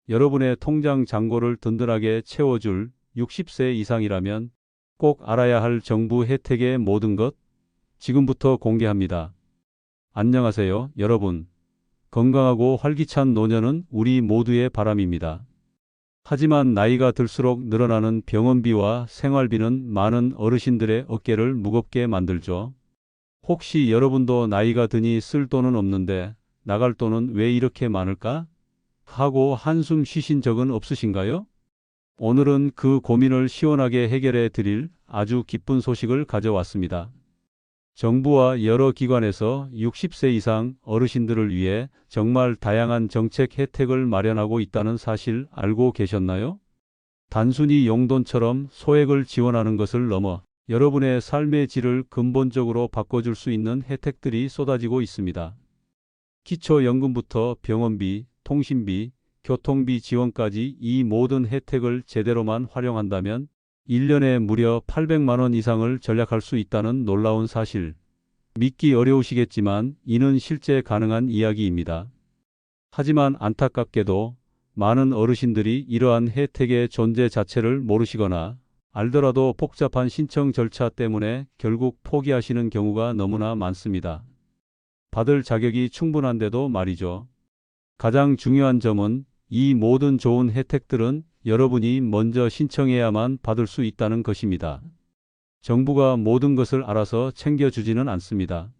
여러분의 통장 잔고를 든든하게 채워줄 60세 이상이라면 꼭 알아야 할 정부 혜택의 모든 것 지금부터 공개합니다. 안녕하세요, 여러분. 건강하고 활기찬 노년은 우리 모두의 바람입니다. 하지만 나이가 들수록 늘어나는 병원비와 생활비는 많은 어르신들의 어깨를 무겁게 만들죠. 혹시 여러분도 나이가 드니 쓸 돈은 없는데 나갈 돈은 왜 이렇게 많을까? 하고 한숨 쉬신 적은 없으신가요? 오늘은 그 고민을 시원하게 해결해 드릴 아주 기쁜 소식을 가져왔습니다. 정부와 여러 기관에서 60세 이상 어르신들을 위해 정말 다양한 정책 혜택을 마련하고 있다는 사실 알고 계셨나요? 단순히 용돈처럼 소액을 지원하는 것을 넘어 여러분의 삶의 질을 근본적으로 바꿔줄 수 있는 혜택들이 쏟아지고 있습니다. 기초연금부터 병원비, 통신비, 교통비 지원까지 이 모든 혜택을 제대로만 활용한다면 1년에 무려 800만 원 이상을 절약할 수 있다는 놀라운 사실. 믿기 어려우시겠지만 이는 실제 가능한 이야기입니다. 하지만 안타깝게도 많은 어르신들이 이러한 혜택의 존재 자체를 모르시거나 알더라도 복잡한 신청 절차 때문에 결국 포기하시는 경우가 너무나 많습니다. 받을 자격이 충분한데도 말이죠. 가장 중요한 점은 이 모든 좋은 혜택들은 여러분이 먼저 신청해야만 받을 수 있다는 것입니다. 정부가 모든 것을 알아서 챙겨주지는 않습니다.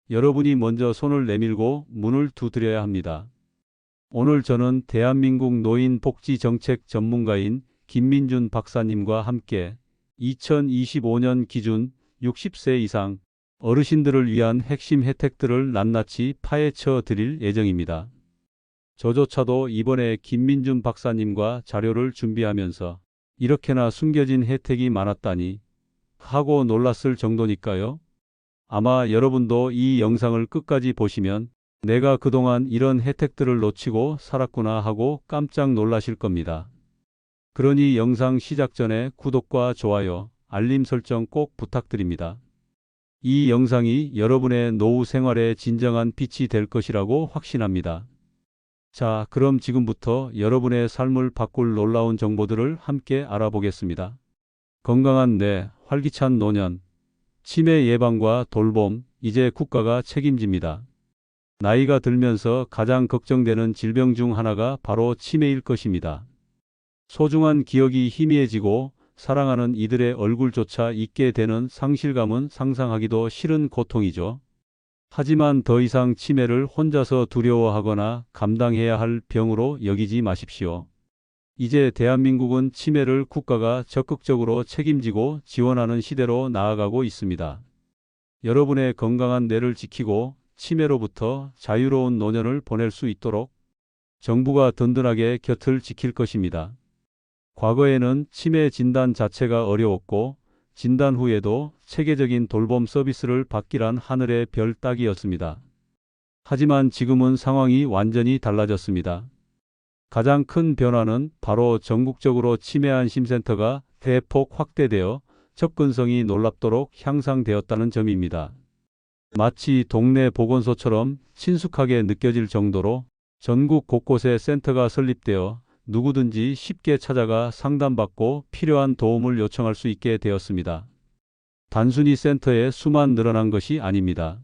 여러분이 먼저 손을 내밀고 문을 두드려야 합니다. 오늘 저는 대한민국 노인복지정책 전문가인 김민준 박사님과 함께 2025년 기준 60세 이상 어르신들을 위한 핵심 혜택들을 낱낱이 파헤쳐 드릴 예정입니다. 저조차도 이번에 김민준 박사님과 자료를 준비하면서 이렇게나 숨겨진 혜택이 많았다니 하고 놀랐을 정도니까요. 아마 여러분도 이 영상을 끝까지 보시면 내가 그동안 이런 혜택들을 놓치고 살았구나 하고 깜짝 놀라실 겁니다. 그러니 영상 시작 전에 구독과 좋아요, 알림 설정 꼭 부탁드립니다. 이 영상이 여러분의 노후 생활에 진정한 빛이 될 것이라고 확신합니다. 자, 그럼 지금부터 여러분의 삶을 바꿀 놀라운 정보들을 함께 알아보겠습니다. 건강한 뇌, 활기찬 노년, 치매 예방과 돌봄, 이제 국가가 책임집니다. 나이가 들면서 가장 걱정되는 질병 중 하나가 바로 치매일 것입니다. 소중한 기억이 희미해지고 사랑하는 이들의 얼굴조차 잊게 되는 상실감은 상상하기도 싫은 고통이죠. 하지만 더 이상 치매를 혼자서 두려워하거나 감당해야 할 병으로 여기지 마십시오. 이제 대한민국은 치매를 국가가 적극적으로 책임지고 지원하는 시대로 나아가고 있습니다. 여러분의 건강한 뇌를 지키고 치매로부터 자유로운 노년을 보낼 수 있도록 정부가 든든하게 곁을 지킬 것입니다. 과거에는 치매 진단 자체가 어려웠고 진단 후에도 체계적인 돌봄 서비스를 받기란 하늘의 별 따기였습니다. 하지만 지금은 상황이 완전히 달라졌습니다. 가장 큰 변화는 바로 전국적으로 치매안심센터가 대폭 확대되어 접근성이 놀랍도록 향상되었다는 점입니다. 마치 동네 보건소처럼 친숙하게 느껴질 정도로 전국 곳곳에 센터가 설립되어 누구든지 쉽게 찾아가 상담받고 필요한 도움을 요청할 수 있게 되었습니다. 단순히 센터의 수만 늘어난 것이 아닙니다.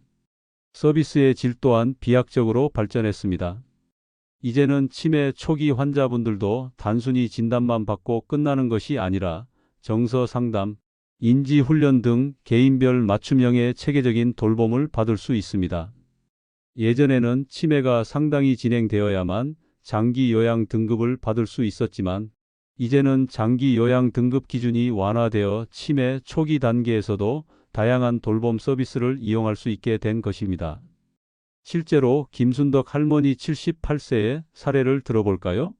서비스의 질 또한 비약적으로 발전했습니다. 이제는 치매 초기 환자분들도 단순히 진단만 받고 끝나는 것이 아니라 정서 상담, 인지 훈련 등 개인별 맞춤형의 체계적인 돌봄을 받을 수 있습니다. 예전에는 치매가 상당히 진행되어야만 장기 요양 등급을 받을 수 있었지만 이제는 장기 요양 등급 기준이 완화되어 치매 초기 단계에서도 다양한 돌봄 서비스를 이용할 수 있게 된 것입니다. 실제로 김순덕 할머니 78세의 사례를 들어볼까요?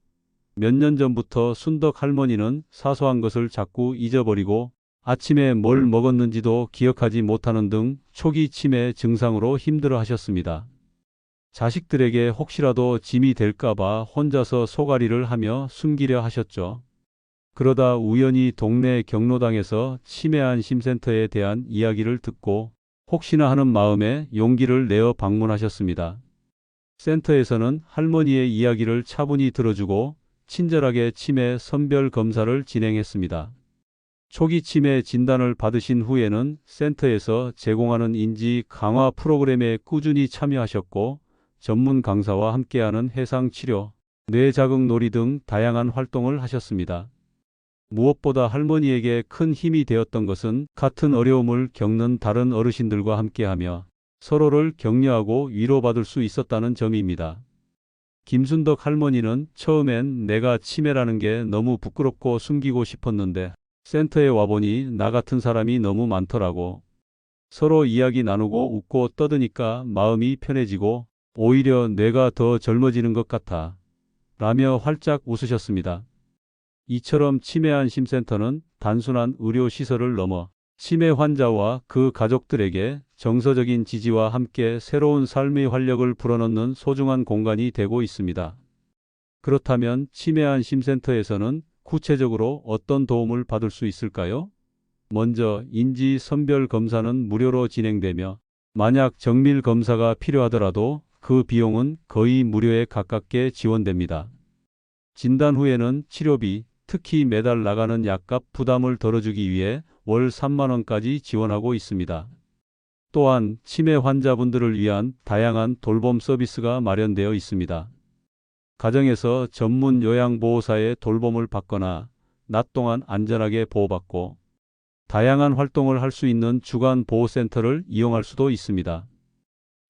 몇 년 전부터 순덕 할머니는 사소한 것을 자꾸 잊어버리고 아침에 뭘 먹었는지도 기억하지 못하는 등 초기 치매 증상으로 힘들어하셨습니다. 자식들에게 혹시라도 짐이 될까봐 혼자서 소가리를 하며 숨기려 하셨죠. 그러다 우연히 동네 경로당에서 치매안심센터에 대한 이야기를 듣고 혹시나 하는 마음에 용기를 내어 방문하셨습니다. 센터에서는 할머니의 이야기를 차분히 들어주고 친절하게 치매 선별 검사를 진행했습니다. 초기 치매 진단을 받으신 후에는 센터에서 제공하는 인지 강화 프로그램에 꾸준히 참여하셨고 전문 강사와 함께하는 해상치료, 뇌자극 놀이 등 다양한 활동을 하셨습니다. 무엇보다 할머니에게 큰 힘이 되었던 것은 같은 어려움을 겪는 다른 어르신들과 함께하며 서로를 격려하고 위로받을 수 있었다는 점입니다. 김순덕 할머니는 처음엔 내가 치매라는 게 너무 부끄럽고 숨기고 싶었는데 센터에 와보니 나 같은 사람이 너무 많더라고. 서로 이야기 나누고 웃고 떠드니까 마음이 편해지고 오히려 뇌가 더 젊어지는 것 같아. 라며 활짝 웃으셨습니다. 이처럼 치매안심센터는 단순한 의료시설을 넘어 치매 환자와 그 가족들에게 정서적인 지지와 함께 새로운 삶의 활력을 불어넣는 소중한 공간이 되고 있습니다. 그렇다면 치매안심센터에서는 구체적으로 어떤 도움을 받을 수 있을까요? 먼저 인지 선별 검사는 무료로 진행되며 만약 정밀 검사가 필요하더라도 그 비용은 거의 무료에 가깝게 지원됩니다. 진단 후에는 치료비, 특히 매달 나가는 약값 부담을 덜어주기 위해 월 3만 원까지 지원하고 있습니다. 또한 치매 환자분들을 위한 다양한 돌봄 서비스가 마련되어 있습니다. 가정에서 전문 요양보호사의 돌봄을 받거나 낮 동안 안전하게 보호받고 다양한 활동을 할 수 있는 주간 보호센터를 이용할 수도 있습니다.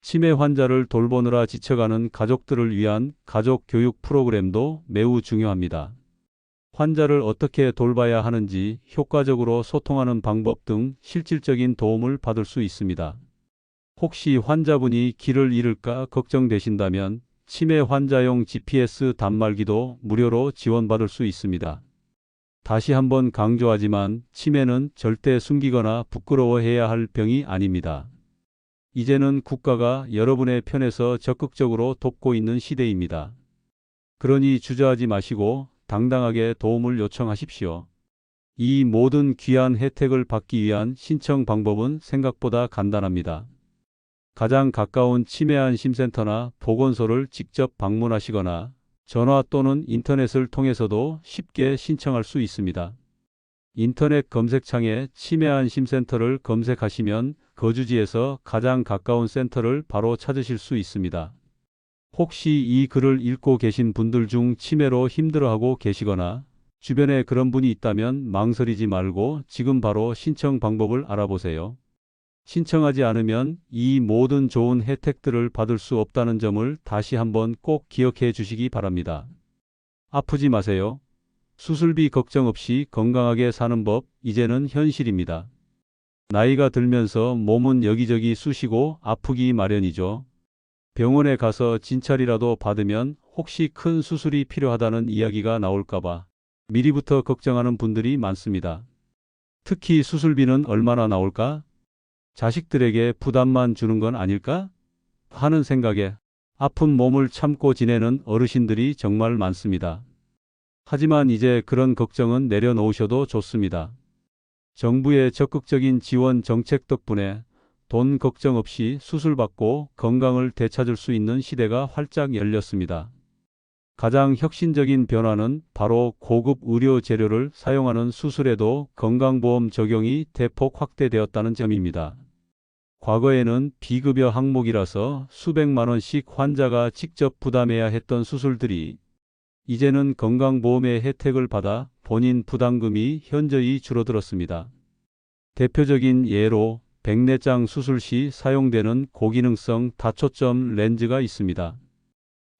치매 환자를 돌보느라 지쳐가는 가족들을 위한 가족 교육 프로그램도 매우 중요합니다. 환자를 어떻게 돌봐야 하는지, 효과적으로 소통하는 방법 등 실질적인 도움을 받을 수 있습니다. 혹시 환자분이 길을 잃을까 걱정되신다면 치매 환자용 GPS 단말기도 무료로 지원받을 수 있습니다. 다시 한번 강조하지만 치매는 절대 숨기거나 부끄러워해야 할 병이 아닙니다. 이제는 국가가 여러분의 편에서 적극적으로 돕고 있는 시대입니다. 그러니 주저하지 마시고 당당하게 도움을 요청하십시오. 이 모든 귀한 혜택을 받기 위한 신청 방법은 생각보다 간단합니다. 가장 가까운 치매안심센터나 보건소를 직접 방문하시거나 전화 또는 인터넷을 통해서도 쉽게 신청할 수 있습니다. 인터넷 검색창에 치매안심센터를 검색하시면 거주지에서 가장 가까운 센터를 바로 찾으실 수 있습니다. 혹시 이 글을 읽고 계신 분들 중 치매로 힘들어하고 계시거나 주변에 그런 분이 있다면 망설이지 말고 지금 바로 신청 방법을 알아보세요. 신청하지 않으면 이 모든 좋은 혜택들을 받을 수 없다는 점을 다시 한번 꼭 기억해 주시기 바랍니다. 아프지 마세요. 수술비 걱정 없이 건강하게 사는 법, 이제는 현실입니다. 나이가 들면서 몸은 여기저기 쑤시고 아프기 마련이죠. 병원에 가서 진찰이라도 받으면 혹시 큰 수술이 필요하다는 이야기가 나올까봐 미리부터 걱정하는 분들이 많습니다. 특히 수술비는 얼마나 나올까? 자식들에게 부담만 주는 건 아닐까? 하는 생각에 아픈 몸을 참고 지내는 어르신들이 정말 많습니다. 하지만 이제 그런 걱정은 내려놓으셔도 좋습니다. 정부의 적극적인 지원 정책 덕분에 돈 걱정 없이 수술받고 건강을 되찾을 수 있는 시대가 활짝 열렸습니다. 가장 혁신적인 변화는 바로 고급 의료 재료를 사용하는 수술에도 건강보험 적용이 대폭 확대되었다는 점입니다. 과거에는 비급여 항목이라서 수백만 원씩 환자가 직접 부담해야 했던 수술들이 이제는 건강보험의 혜택을 받아 본인 부담금이 현저히 줄어들었습니다. 대표적인 예로 백내장 수술 시 사용되는 고기능성 다초점 렌즈가 있습니다.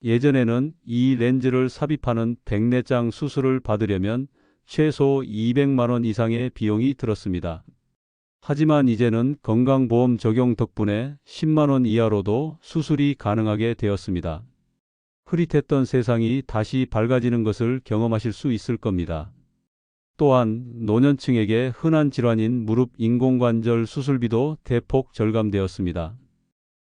예전에는 이 렌즈를 삽입하는 백내장 수술을 받으려면 최소 200만 원 이상의 비용이 들었습니다. 하지만 이제는 건강보험 적용 덕분에 10만 원 이하로도 수술이 가능하게 되었습니다. 흐릿했던 세상이 다시 밝아지는 것을 경험하실 수 있을 겁니다. 또한 노년층에게 흔한 질환인 무릎 인공관절 수술비도 대폭 절감되었습니다.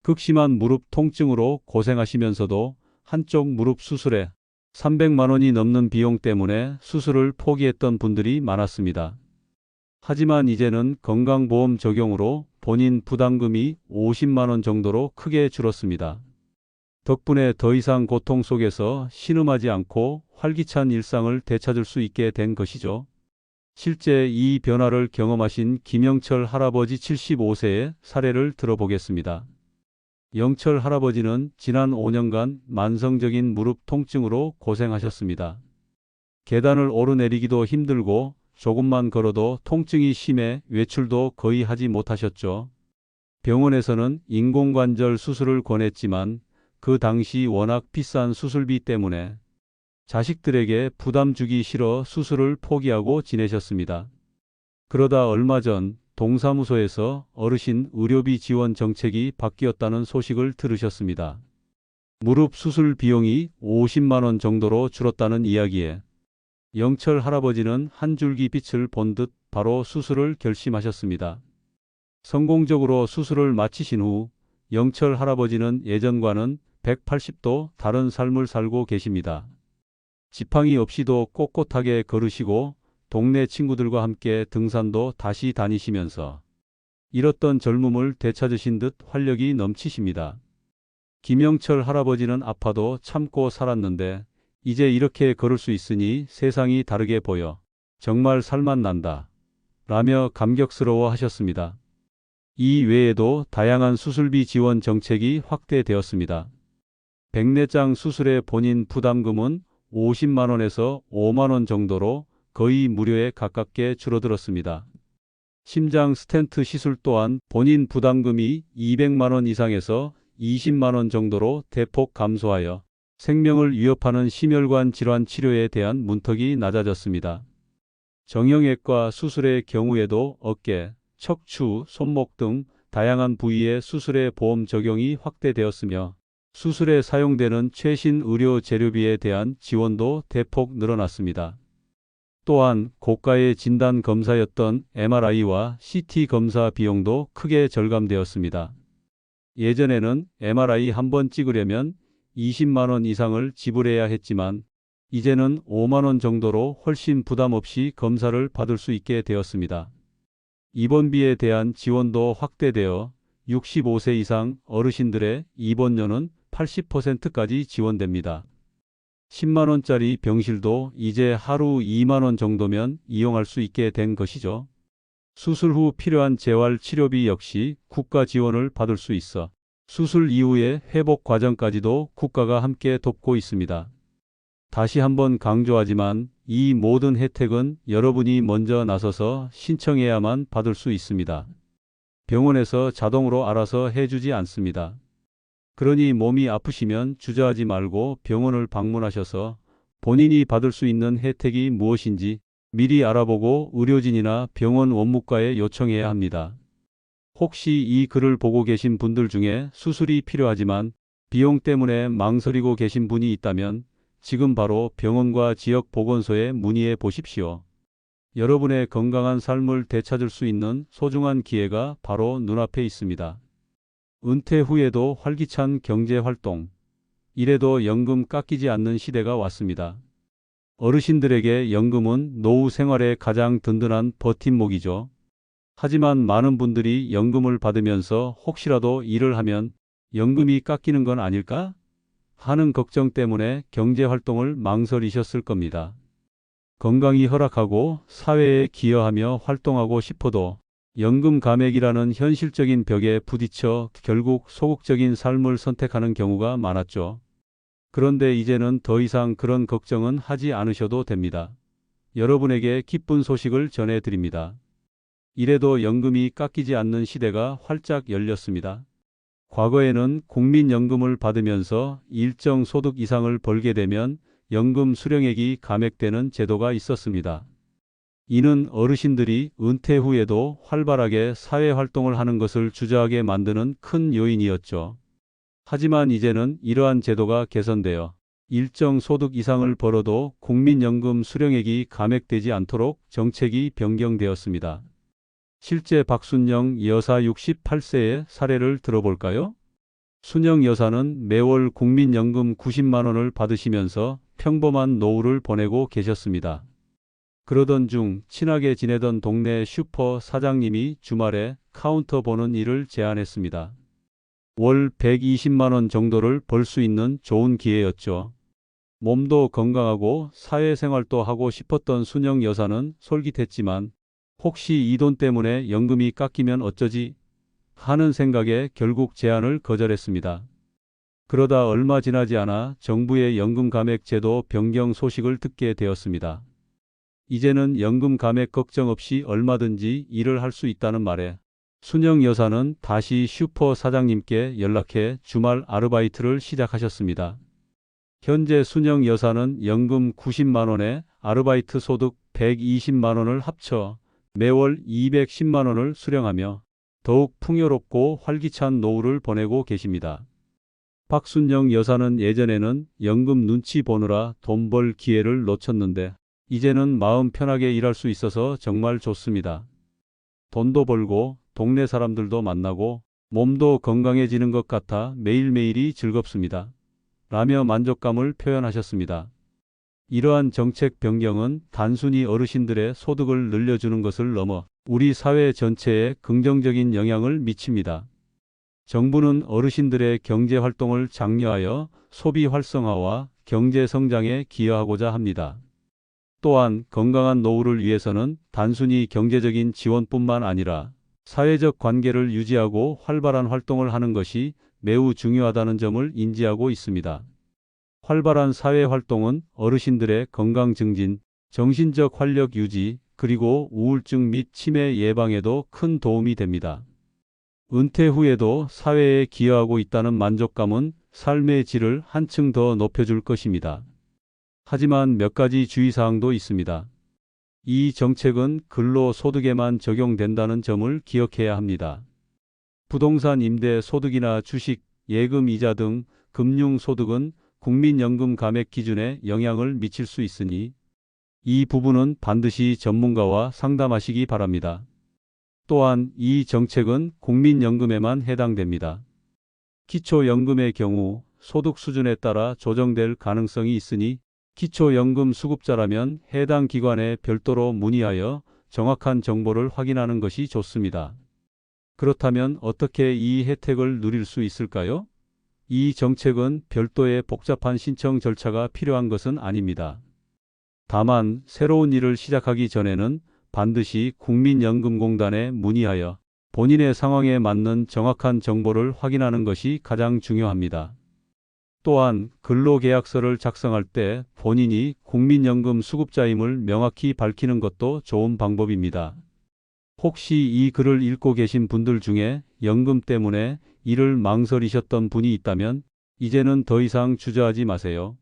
극심한 무릎 통증으로 고생하시면서도 한쪽 무릎 수술에 300만 원이 넘는 비용 때문에 수술을 포기했던 분들이 많았습니다. 하지만 이제는 건강보험 적용으로 본인 부담금이 50만 원 정도로 크게 줄었습니다. 덕분에 더 이상 고통 속에서 신음하지 않고 활기찬 일상을 되찾을 수 있게 된 것이죠. 실제 이 변화를 경험하신 김영철 할아버지 75세의 사례를 들어보겠습니다. 영철 할아버지는 지난 5년간 만성적인 무릎 통증으로 고생하셨습니다. 계단을 오르내리기도 힘들고 조금만 걸어도 통증이 심해 외출도 거의 하지 못하셨죠. 병원에서는 인공관절 수술을 권했지만 그 당시 워낙 비싼 수술비 때문에 자식들에게 부담 주기 싫어 수술을 포기하고 지내셨습니다. 그러다 얼마 전 동사무소에서 어르신 의료비 지원 정책이 바뀌었다는 소식을 들으셨습니다. 무릎 수술 비용이 50만 원 정도로 줄었다는 이야기에 영철 할아버지는 한 줄기 빛을 본 듯 바로 수술을 결심하셨습니다. 성공적으로 수술을 마치신 후 영철 할아버지는 예전과는 180도 다른 삶을 살고 계십니다. 지팡이 없이도 꼿꼿하게 걸으시고 동네 친구들과 함께 등산도 다시 다니시면서 잃었던 젊음을 되찾으신 듯 활력이 넘치십니다. 김영철 할아버지는 아파도 참고 살았는데 이제 이렇게 걸을 수 있으니 세상이 다르게 보여 정말 살만 난다 라며 감격스러워 하셨습니다. 이 외에도 다양한 수술비 지원 정책이 확대되었습니다. 백내장 수술의 본인 부담금은 50만 원에서 5만 원 정도로 거의 무료에 가깝게 줄어들었습니다. 심장 스텐트 시술 또한 본인 부담금이 200만 원 이상에서 20만 원 정도로 대폭 감소하여 생명을 위협하는 심혈관 질환 치료에 대한 문턱이 낮아졌습니다. 정형외과 수술의 경우에도 어깨, 척추, 손목 등 다양한 부위의 수술의 보험 적용이 확대되었으며 수술에 사용되는 최신 의료 재료비에 대한 지원도 대폭 늘어났습니다. 또한 고가의 진단 검사였던 MRI와 CT 검사 비용도 크게 절감되었습니다. 예전에는 MRI 한 번 찍으려면 20만 원 이상을 지불해야 했지만 이제는 5만 원 정도로 훨씬 부담 없이 검사를 받을 수 있게 되었습니다. 입원비에 대한 지원도 확대되어 65세 이상 어르신들의 입원료는 80%까지 지원됩니다. 10만 원짜리 병실도 이제 하루 2만 원 정도면 이용할 수 있게 된 것이죠. 수술 후 필요한 재활 치료비 역시 국가 지원을 받을 수 있어 수술 이후의 회복 과정까지도 국가가 함께 돕고 있습니다. 다시 한번 강조하지만 이 모든 혜택은 여러분이 먼저 나서서 신청해야만 받을 수 있습니다. 병원에서 자동으로 알아서 해주지 않습니다. 그러니 몸이 아프시면 주저하지 말고 병원을 방문하셔서 본인이 받을 수 있는 혜택이 무엇인지 미리 알아보고 의료진이나 병원 원무과에 요청해야 합니다. 혹시 이 글을 보고 계신 분들 중에 수술이 필요하지만 비용 때문에 망설이고 계신 분이 있다면 지금 바로 병원과 지역 보건소에 문의해 보십시오. 여러분의 건강한 삶을 되찾을 수 있는 소중한 기회가 바로 눈앞에 있습니다. 은퇴 후에도 활기찬 경제활동, 이래도 연금 깎이지 않는 시대가 왔습니다. 어르신들에게 연금은 노후 생활의 가장 든든한 버팀목이죠. 하지만 많은 분들이 연금을 받으면서 혹시라도 일을 하면 연금이 깎이는 건 아닐까? 하는 걱정 때문에 경제활동을 망설이셨을 겁니다. 건강이 허락하고 사회에 기여하며 활동하고 싶어도 연금 감액이라는 현실적인 벽에 부딪혀 결국 소극적인 삶을 선택하는 경우가 많았죠. 그런데 이제는 더 이상 그런 걱정은 하지 않으셔도 됩니다. 여러분에게 기쁜 소식을 전해드립니다. 이래도 연금이 깎이지 않는 시대가 활짝 열렸습니다. 과거에는 국민연금을 받으면서 일정 소득 이상을 벌게 되면 연금 수령액이 감액되는 제도가 있었습니다. 이는 어르신들이 은퇴 후에도 활발하게 사회활동을 하는 것을 주저하게 만드는 큰 요인이었죠. 하지만 이제는 이러한 제도가 개선되어 일정 소득 이상을 벌어도 국민연금 수령액이 감액되지 않도록 정책이 변경되었습니다. 실제 박순영 여사 68세의 사례를 들어볼까요? 순영 여사는 매월 국민연금 90만 원을 받으시면서 평범한 노후를 보내고 계셨습니다. 그러던 중 친하게 지내던 동네 슈퍼 사장님이 주말에 카운터 보는 일을 제안했습니다. 월 120만 원 정도를 벌 수 있는 좋은 기회였죠. 몸도 건강하고 사회생활도 하고 싶었던 순영 여사는 솔깃했지만 혹시 이 돈 때문에 연금이 깎이면 어쩌지 하는 생각에 결국 제안을 거절했습니다. 그러다 얼마 지나지 않아 정부의 연금 감액 제도 변경 소식을 듣게 되었습니다. 이제는 연금 감액 걱정 없이 얼마든지 일을 할 수 있다는 말에 순영 여사는 다시 슈퍼 사장님께 연락해 주말 아르바이트를 시작하셨습니다. 현재 순영 여사는 연금 90만 원에 아르바이트 소득 120만 원을 합쳐 매월 210만 원을 수령하며 더욱 풍요롭고 활기찬 노후를 보내고 계십니다. 박순영 여사는 예전에는 연금 눈치 보느라 돈 벌 기회를 놓쳤는데 이제는 마음 편하게 일할 수 있어서 정말 좋습니다. 돈도 벌고 동네 사람들도 만나고 몸도 건강해지는 것 같아 매일매일이 즐겁습니다. 라며 만족감을 표현하셨습니다. 이러한 정책 변경은 단순히 어르신들의 소득을 늘려주는 것을 넘어 우리 사회 전체에 긍정적인 영향을 미칩니다. 정부는 어르신들의 경제 활동을 장려하여 소비 활성화와 경제 성장에 기여하고자 합니다. 또한 건강한 노후를 위해서는 단순히 경제적인 지원뿐만 아니라 사회적 관계를 유지하고 활발한 활동을 하는 것이 매우 중요하다는 점을 인지하고 있습니다. 활발한 사회 활동은 어르신들의 건강 증진, 정신적 활력 유지, 그리고 우울증 및 치매 예방에도 큰 도움이 됩니다. 은퇴 후에도 사회에 기여하고 있다는 만족감은 삶의 질을 한층 더 높여줄 것입니다. 하지만 몇 가지 주의사항도 있습니다. 이 정책은 근로소득에만 적용된다는 점을 기억해야 합니다. 부동산 임대 소득이나 주식, 예금 이자 등 금융소득은 국민연금 감액 기준에 영향을 미칠 수 있으니 이 부분은 반드시 전문가와 상담하시기 바랍니다. 또한 이 정책은 국민연금에만 해당됩니다. 기초연금의 경우 소득 수준에 따라 조정될 가능성이 있으니 기초연금 수급자라면 해당 기관에 별도로 문의하여 정확한 정보를 확인하는 것이 좋습니다. 그렇다면 어떻게 이 혜택을 누릴 수 있을까요? 이 정책은 별도의 복잡한 신청 절차가 필요한 것은 아닙니다. 다만 새로운 일을 시작하기 전에는 반드시 국민연금공단에 문의하여 본인의 상황에 맞는 정확한 정보를 확인하는 것이 가장 중요합니다. 또한 근로계약서를 작성할 때 본인이 국민연금 수급자임을 명확히 밝히는 것도 좋은 방법입니다. 혹시 이 글을 읽고 계신 분들 중에 연금 때문에 일을 망설이셨던 분이 있다면 이제는 더 이상 주저하지 마세요.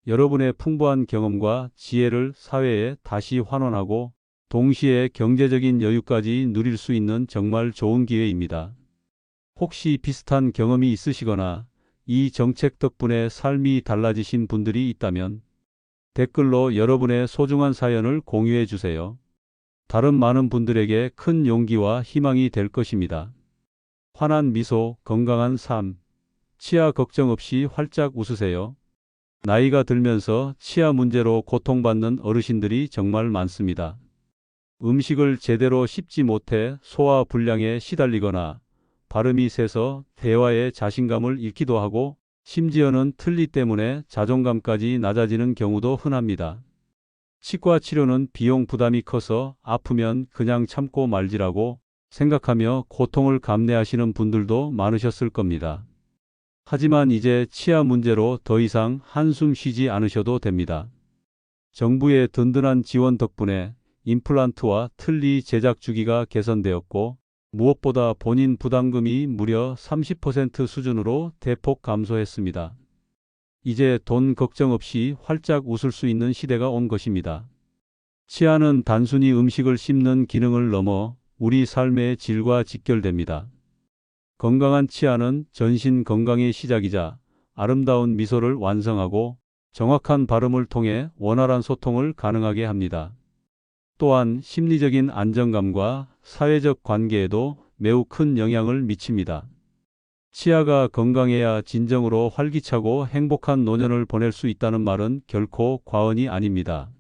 여러분의 풍부한 경험과 지혜를 사회에 다시 환원하고 동시에 경제적인 여유까지 누릴 수 있는 정말 좋은 기회입니다. 혹시 비슷한 경험이 있으시거나 이 정책 덕분에 삶이 달라지신 분들이 있다면 댓글로 여러분의 소중한 사연을 공유해 주세요. 다른 많은 분들에게 큰 용기와 희망이 될 것입니다. 환한 미소, 건강한 삶, 치아 걱정 없이 활짝 웃으세요. 나이가 들면서 치아 문제로 고통받는 어르신들이 정말 많습니다. 음식을 제대로 씹지 못해 소화 불량에 시달리거나 발음이 세서 대화에 자신감을 잃기도 하고 심지어는 틀니 때문에 자존감까지 낮아지는 경우도 흔합니다. 치과 치료는 비용 부담이 커서 아프면 그냥 참고 말지라고 생각하며 고통을 감내하시는 분들도 많으셨을 겁니다. 하지만 이제 치아 문제로 더 이상 한숨 쉬지 않으셔도 됩니다. 정부의 든든한 지원 덕분에 임플란트와 틀니 제작 주기가 개선되었고 무엇보다 본인 부담금이 무려 30% 수준으로 대폭 감소했습니다. 이제 돈 걱정 없이 활짝 웃을 수 있는 시대가 온 것입니다. 치아는 단순히 음식을 씹는 기능을 넘어 우리 삶의 질과 직결됩니다. 건강한 치아는 전신 건강의 시작이자 아름다운 미소를 완성하고 정확한 발음을 통해 원활한 소통을 가능하게 합니다. 또한 심리적인 안정감과 사회적 관계에도 매우 큰 영향을 미칩니다. 치아가 건강해야 진정으로 활기차고 행복한 노년을 보낼 수 있다는 말은 결코 과언이 아닙니다.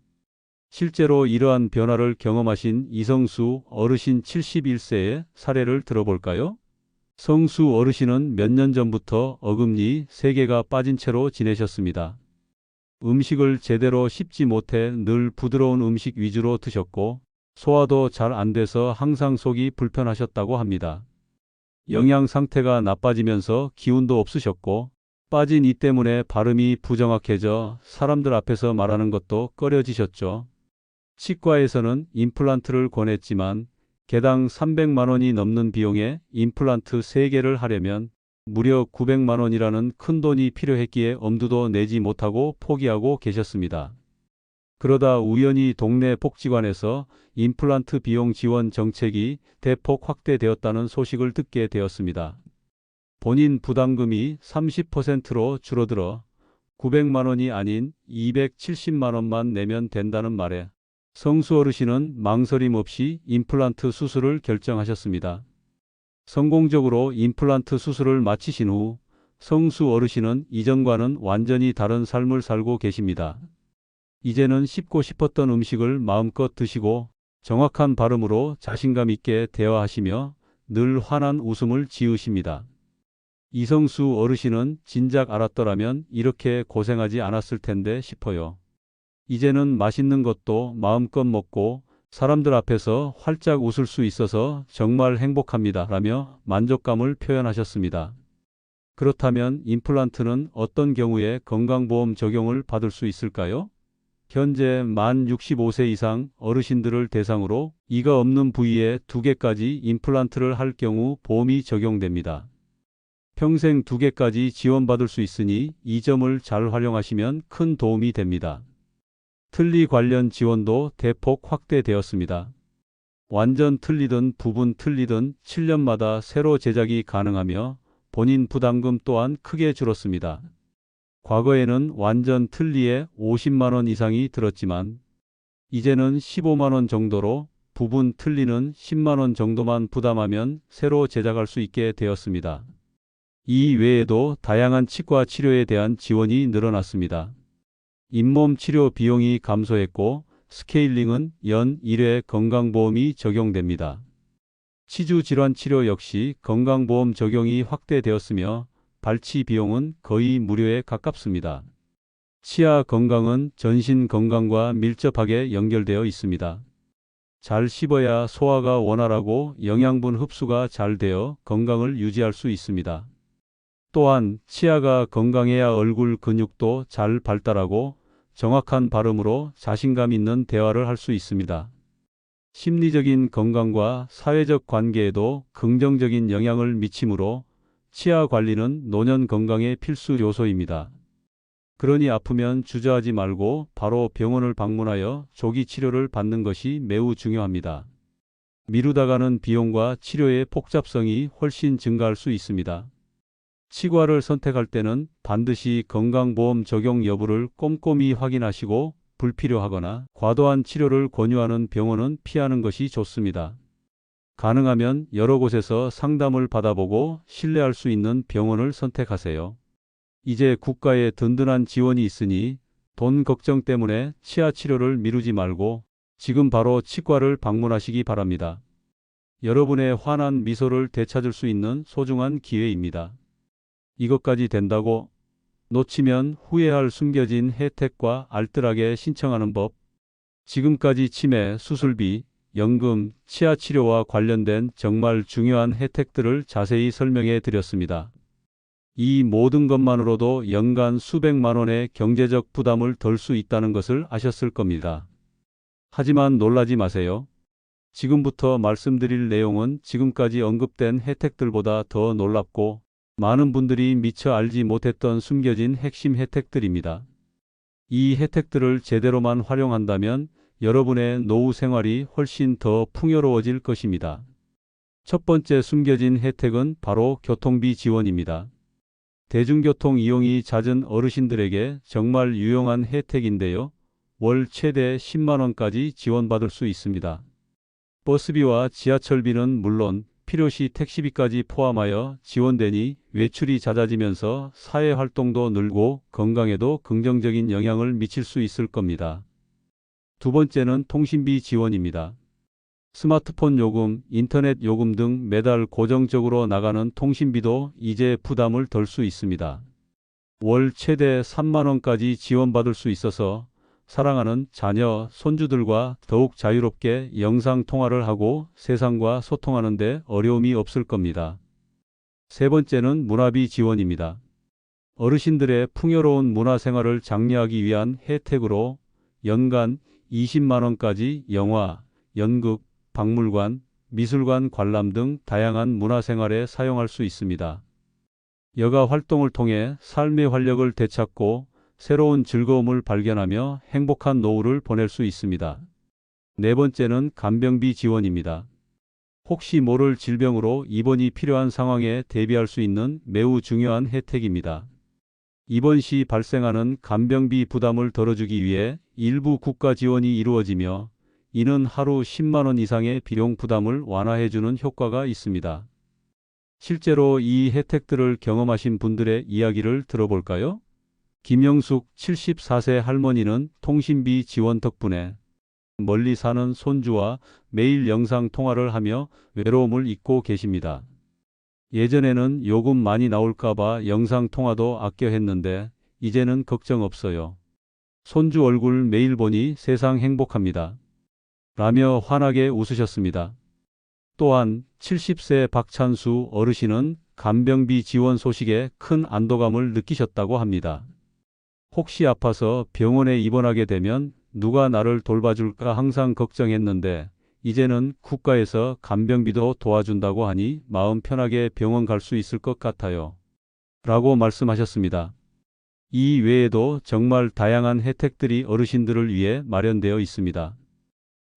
실제로 이러한 변화를 경험하신 이성수 어르신 71세의 사례를 들어볼까요? 성수 어르신은 몇 년 전부터 어금니 3개가 빠진 채로 지내셨습니다. 음식을 제대로 씹지 못해 늘 부드러운 음식 위주로 드셨고 소화도 잘 안 돼서 항상 속이 불편하셨다고 합니다. 영양 상태가 나빠지면서 기운도 없으셨고 빠진 이 때문에 발음이 부정확해져 사람들 앞에서 말하는 것도 꺼려지셨죠. 치과에서는 임플란트를 권했지만 개당 300만 원이 넘는 비용에 임플란트 3개를 하려면 무려 900만 원이라는 큰 돈이 필요했기에 엄두도 내지 못하고 포기하고 계셨습니다. 그러다 우연히 동네 복지관에서 임플란트 비용 지원 정책이 대폭 확대되었다는 소식을 듣게 되었습니다. 본인 부담금이 30%로 줄어들어 900만 원이 아닌 270만 원만 내면 된다는 말에 성수 어르신은 망설임 없이 임플란트 수술을 결정하셨습니다. 성공적으로 임플란트 수술을 마치신 후 성수 어르신은 이전과는 완전히 다른 삶을 살고 계십니다. 이제는 씹고 싶었던 음식을 마음껏 드시고 정확한 발음으로 자신감 있게 대화하시며 늘 환한 웃음을 지으십니다. 이성수 어르신은 진작 알았더라면 이렇게 고생하지 않았을 텐데 싶어요. 이제는 맛있는 것도 마음껏 먹고 사람들 앞에서 활짝 웃을 수 있어서 정말 행복합니다. 라며 만족감을 표현하셨습니다. 그렇다면 임플란트는 어떤 경우에 건강보험 적용을 받을 수 있을까요? 현재 만 65세 이상 어르신들을 대상으로 이가 없는 부위에 2개까지 임플란트를 할 경우 보험이 적용됩니다. 평생 2개까지 지원받을 수 있으니 이 점을 잘 활용하시면 큰 도움이 됩니다. 틀니 관련 지원도 대폭 확대되었습니다. 완전 틀니든 부분 틀니든 7년마다 새로 제작이 가능하며 본인 부담금 또한 크게 줄었습니다. 과거에는 완전 틀니에 50만 원 이상이 들었지만 이제는 15만 원 정도로 부분 틀니는 10만 원 정도만 부담하면 새로 제작할 수 있게 되었습니다. 이 외에도 다양한 치과 치료에 대한 지원이 늘어났습니다. 잇몸 치료 비용이 감소했고 스케일링은 연 1회 건강보험이 적용됩니다. 치주 질환 치료 역시 건강보험 적용이 확대되었으며 발치 비용은 거의 무료에 가깝습니다. 치아 건강은 전신 건강과 밀접하게 연결되어 있습니다. 잘 씹어야 소화가 원활하고 영양분 흡수가 잘 되어 건강을 유지할 수 있습니다. 또한 치아가 건강해야 얼굴 근육도 잘 발달하고 정확한 발음으로 자신감 있는 대화를 할 수 있습니다. 심리적인 건강과 사회적 관계에도 긍정적인 영향을 미치므로 치아 관리는 노년 건강의 필수 요소입니다. 그러니 아프면 주저하지 말고 바로 병원을 방문하여 조기 치료를 받는 것이 매우 중요합니다. 미루다가는 비용과 치료의 복잡성이 훨씬 증가할 수 있습니다. 치과를 선택할 때는 반드시 건강보험 적용 여부를 꼼꼼히 확인하시고 불필요하거나 과도한 치료를 권유하는 병원은 피하는 것이 좋습니다. 가능하면 여러 곳에서 상담을 받아보고 신뢰할 수 있는 병원을 선택하세요. 이제 국가의 든든한 지원이 있으니 돈 걱정 때문에 치아 치료를 미루지 말고 지금 바로 치과를 방문하시기 바랍니다. 여러분의 환한 미소를 되찾을 수 있는 소중한 기회입니다. 이것까지 된다고 놓치면 후회할 숨겨진 혜택과 알뜰하게 신청하는 법. 지금까지 치매, 수술비, 연금, 치아 치료와 관련된 정말 중요한 혜택들을 자세히 설명해 드렸습니다. 이 모든 것만으로도 연간 수백만 원의 경제적 부담을 덜 수 있다는 것을 아셨을 겁니다. 하지만 놀라지 마세요. 지금부터 말씀드릴 내용은 지금까지 언급된 혜택들보다 더 놀랍고 많은 분들이 미처 알지 못했던 숨겨진 핵심 혜택들입니다. 이 혜택들을 제대로만 활용한다면 여러분의 노후 생활이 훨씬 더 풍요로워질 것입니다. 첫 번째 숨겨진 혜택은 바로 교통비 지원입니다. 대중교통 이용이 잦은 어르신들에게 정말 유용한 혜택인데요. 월 최대 10만 원까지 지원받을 수 있습니다. 버스비와 지하철비는 물론 필요시 택시비까지 포함하여 지원되니 외출이 잦아지면서 사회활동도 늘고 건강에도 긍정적인 영향을 미칠 수 있을 겁니다. 두 번째는 통신비 지원입니다. 스마트폰 요금, 인터넷 요금 등 매달 고정적으로 나가는 통신비도 이제 부담을 덜 수 있습니다. 월 최대 3만 원까지 지원받을 수 있어서 사랑하는 자녀, 손주들과 더욱 자유롭게 영상 통화를 하고 세상과 소통하는 데 어려움이 없을 겁니다. 세 번째는 문화비 지원입니다. 어르신들의 풍요로운 문화생활을 장려하기 위한 혜택으로 연간 20만 원까지 영화, 연극, 박물관, 미술관 관람 등 다양한 문화생활에 사용할 수 있습니다. 여가 활동을 통해 삶의 활력을 되찾고 새로운 즐거움을 발견하며 행복한 노후를 보낼 수 있습니다. 네 번째는 간병비 지원입니다. 혹시 모를 질병으로 입원이 필요한 상황에 대비할 수 있는 매우 중요한 혜택입니다. 입원 시 발생하는 간병비 부담을 덜어주기 위해 일부 국가 지원이 이루어지며 이는 하루 10만 원 이상의 비용 부담을 완화해주는 효과가 있습니다. 실제로 이 혜택들을 경험하신 분들의 이야기를 들어볼까요? 김영숙 74세 할머니는 통신비 지원 덕분에 멀리 사는 손주와 매일 영상 통화를 하며 외로움을 잊고 계십니다. 예전에는 요금 많이 나올까봐 영상 통화도 아껴 했는데 이제는 걱정 없어요. 손주 얼굴 매일 보니 세상 행복합니다. 라며 환하게 웃으셨습니다. 또한 70세 박찬수 어르신은 간병비 지원 소식에 큰 안도감을 느끼셨다고 합니다. 혹시 아파서 병원에 입원하게 되면 누가 나를 돌봐줄까 항상 걱정했는데 이제는 국가에서 간병비도 도와준다고 하니 마음 편하게 병원 갈 수 있을 것 같아요. 라고 말씀하셨습니다. 이 외에도 정말 다양한 혜택들이 어르신들을 위해 마련되어 있습니다.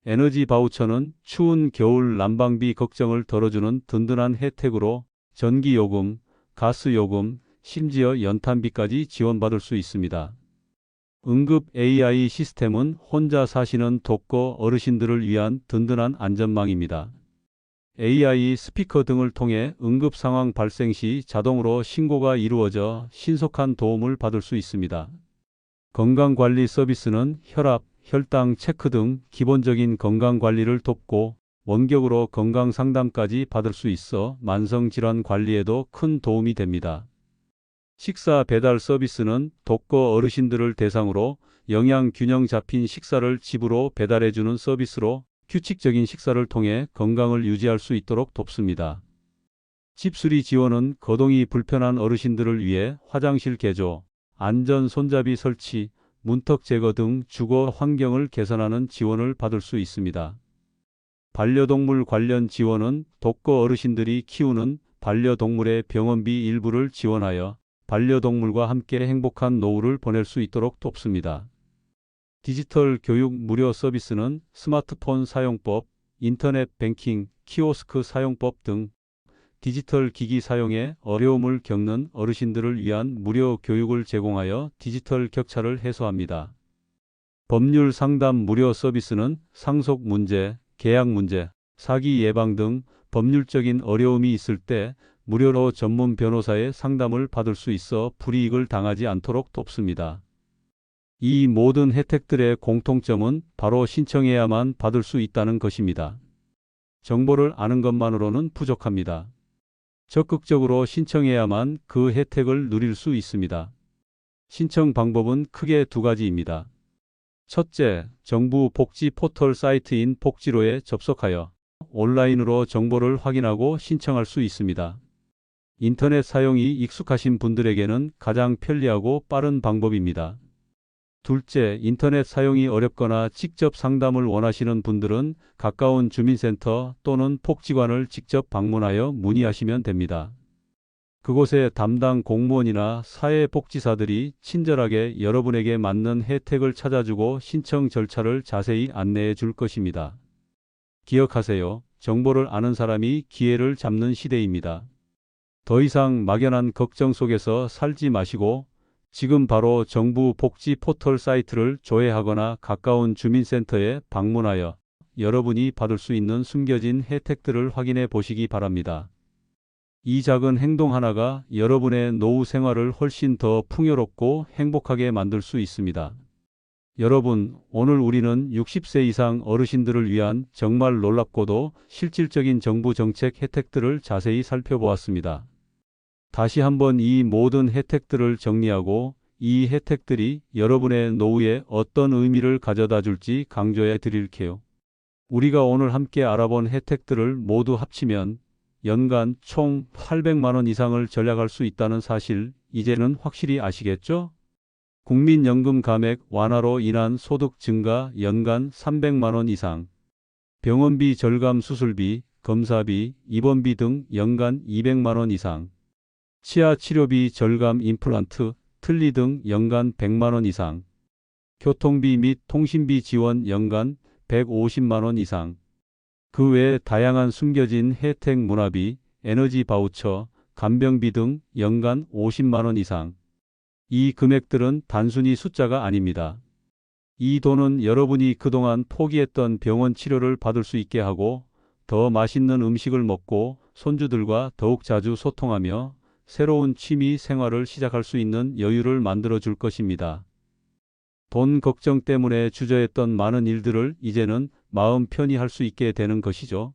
에너지 바우처는 추운 겨울 난방비 걱정을 덜어주는 든든한 혜택으로 전기요금, 가스요금, 심지어 연탄비까지 지원받을 수 있습니다. 응급 AI 시스템은 혼자 사시는 독거 어르신들을 위한 든든한 안전망입니다. AI 스피커 등을 통해 응급 상황 발생 시 자동으로 신고가 이루어져 신속한 도움을 받을 수 있습니다. 건강관리 서비스는 혈압, 혈당 체크 등 기본적인 건강관리를 돕고 원격으로 건강상담까지 받을 수 있어 만성질환 관리에도 큰 도움이 됩니다. 식사 배달 서비스는 독거 어르신들을 대상으로 영양 균형 잡힌 식사를 집으로 배달해주는 서비스로 규칙적인 식사를 통해 건강을 유지할 수 있도록 돕습니다. 집수리 지원은 거동이 불편한 어르신들을 위해 화장실 개조, 안전 손잡이 설치, 문턱 제거 등 주거 환경을 개선하는 지원을 받을 수 있습니다. 반려동물 관련 지원은 독거 어르신들이 키우는 반려동물의 병원비 일부를 지원하여 반려동물과 함께 행복한 노후를 보낼 수 있도록 돕습니다. 디지털 교육 무료 서비스는 스마트폰 사용법, 인터넷 뱅킹, 키오스크 사용법 등 디지털 기기 사용에 어려움을 겪는 어르신들을 위한 무료 교육을 제공하여 디지털 격차를 해소합니다. 법률 상담 무료 서비스는 상속 문제, 계약 문제, 사기 예방 등 법률적인 어려움이 있을 때 무료로 전문 변호사의 상담을 받을 수 있어 불이익을 당하지 않도록 돕습니다. 이 모든 혜택들의 공통점은 바로 신청해야만 받을 수 있다는 것입니다. 정보를 아는 것만으로는 부족합니다. 적극적으로 신청해야만 그 혜택을 누릴 수 있습니다. 신청 방법은 크게 두 가지입니다. 첫째, 정부 복지 포털 사이트인 복지로에 접속하여 온라인으로 정보를 확인하고 신청할 수 있습니다. 인터넷 사용이 익숙하신 분들에게는 가장 편리하고 빠른 방법입니다. 둘째, 인터넷 사용이 어렵거나 직접 상담을 원하시는 분들은 가까운 주민센터 또는 복지관을 직접 방문하여 문의하시면 됩니다. 그곳의 담당 공무원이나 사회복지사들이 친절하게 여러분에게 맞는 혜택을 찾아주고 신청 절차를 자세히 안내해 줄 것입니다. 기억하세요. 정보를 아는 사람이 기회를 잡는 시대입니다. 더 이상 막연한 걱정 속에서 살지 마시고 지금 바로 정부 복지 포털 사이트를 조회하거나 가까운 주민센터에 방문하여 여러분이 받을 수 있는 숨겨진 혜택들을 확인해 보시기 바랍니다. 이 작은 행동 하나가 여러분의 노후 생활을 훨씬 더 풍요롭고 행복하게 만들 수 있습니다. 여러분, 오늘 우리는 60세 이상 어르신들을 위한 정말 놀랍고도 실질적인 정부 정책 혜택들을 자세히 살펴보았습니다. 다시 한번 이 모든 혜택들을 정리하고 이 혜택들이 여러분의 노후에 어떤 의미를 가져다 줄지 강조해 드릴게요. 우리가 오늘 함께 알아본 혜택들을 모두 합치면 연간 총 800만 원 이상을 절약할 수 있다는 사실, 이제는 확실히 아시겠죠? 국민연금 감액 완화로 인한 소득 증가 연간 300만 원 이상, 병원비 절감 수술비, 검사비, 입원비 등 연간 200만 원 이상, 치아 치료비 절감 임플란트, 틀니 등 연간 100만 원 이상, 교통비 및 통신비 지원 연간 150만 원 이상, 그 외에 다양한 숨겨진 혜택 문화비, 에너지 바우처, 간병비 등 연간 50만 원 이상. 이 금액들은 단순히 숫자가 아닙니다. 이 돈은 여러분이 그동안 포기했던 병원 치료를 받을 수 있게 하고 더 맛있는 음식을 먹고 손주들과 더욱 자주 소통하며 새로운 취미 생활을 시작할 수 있는 여유를 만들어 줄 것입니다. 돈 걱정 때문에 주저했던 많은 일들을 이제는 마음 편히 할 수 있게 되는 것이죠.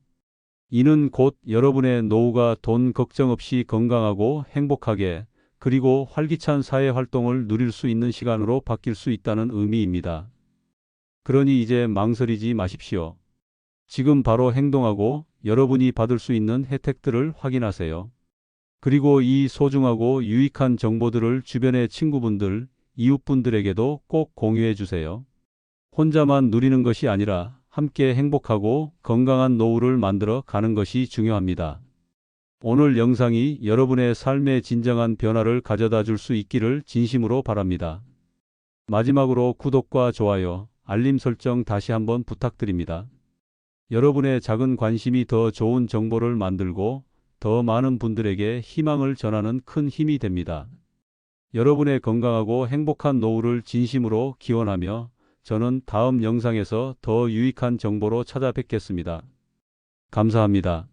이는 곧 여러분의 노후가 돈 걱정 없이 건강하고 행복하게 그리고 활기찬 사회 활동을 누릴 수 있는 시간으로 바뀔 수 있다는 의미입니다. 그러니 이제 망설이지 마십시오. 지금 바로 행동하고 여러분이 받을 수 있는 혜택들을 확인하세요. 그리고 이 소중하고 유익한 정보들을 주변의 친구분들, 이웃분들에게도 꼭 공유해 주세요. 혼자만 누리는 것이 아니라 함께 행복하고 건강한 노후를 만들어 가는 것이 중요합니다. 오늘 영상이 여러분의 삶에 진정한 변화를 가져다 줄 수 있기를 진심으로 바랍니다. 마지막으로 구독과 좋아요, 알림 설정 다시 한번 부탁드립니다. 여러분의 작은 관심이 더 좋은 정보를 만들고 더 많은 분들에게 희망을 전하는 큰 힘이 됩니다. 여러분의 건강하고 행복한 노후를 진심으로 기원하며 저는 다음 영상에서 더 유익한 정보로 찾아뵙겠습니다. 감사합니다.